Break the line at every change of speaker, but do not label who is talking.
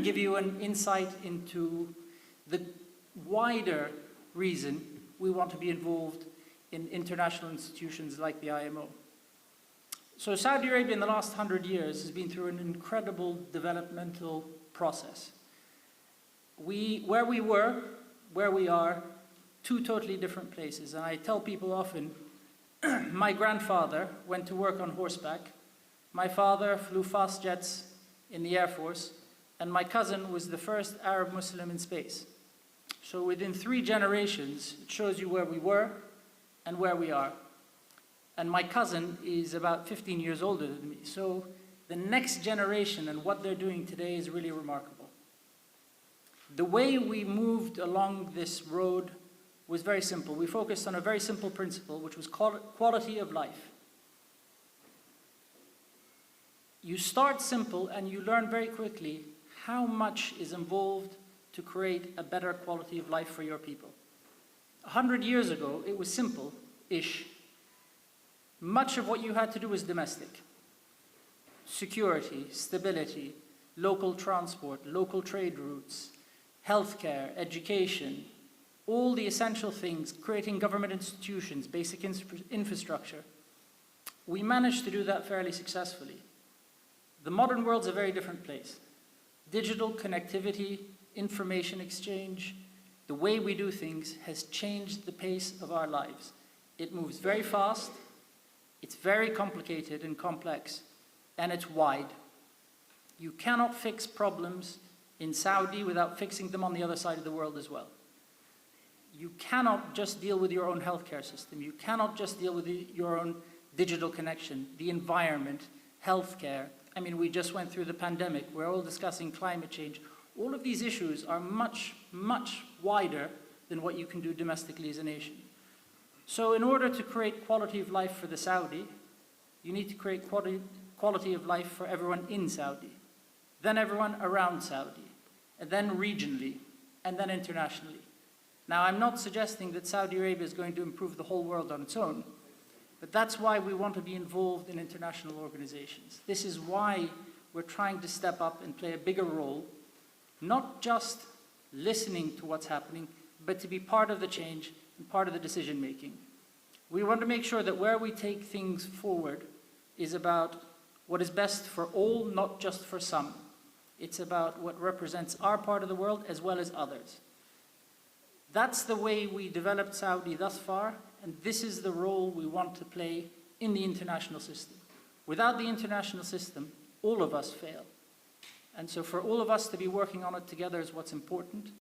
give you an insight into the wider reason we want to be involved in international institutions like the IMO. So Saudi Arabia in the last 100 years has been through an incredible developmental process. Where we were, where we are, two totally different places. And I tell people often, my grandfather went to work on horseback, my father flew fast jets in the Air Force, and my cousin was the first Arab Muslim in space. So within 3 generations, it shows you where we were and where we are. And my cousin is about 15 years older than me. So the next generation and what they're doing today is really remarkable. The way we moved along this road was very simple. We focused on a very simple principle, which was quality of life. You start simple and you learn very quickly how much is involved to create a better quality of life for your people. 100 years ago, it was simple-ish. Much of what you had to do was domestic. Security, stability, local transport, local trade routes, healthcare, education, all the essential things, creating government institutions, basic infrastructure. We managed to do that fairly successfully. The modern world's a very different place. Digital connectivity, information exchange, the way we do things has changed the pace of our lives. It moves very fast, it's very complicated and complex, and it's wide. You cannot fix problems in Saudi without fixing them on the other side of the world as well. You cannot just deal with your own healthcare system. You cannot just deal with your own digital connection, the environment, healthcare. I mean, we just went through the pandemic. We're all discussing climate change. All of these issues are much, much wider than what you can do domestically as a nation. So in order to create quality of life for the Saudi, you need to create quality of life for everyone in Saudi, then everyone around Saudi, and then regionally, and then internationally. Now, I'm not suggesting that Saudi Arabia is going to improve the whole world on its own, but that's why we want to be involved in international organizations. This is why we're trying to step up and play a bigger role, not just listening to what's happening, but to be part of the change and part of the decision making. We want to make sure that where we take things forward is about what is best for all, not just for some. It's about what represents our part of the world as well as others. That's the way we developed Saudi thus far, and this is the role we want to play in the international system. Without the international system, all of us fail. And so for all of us to be working on it together is what's important.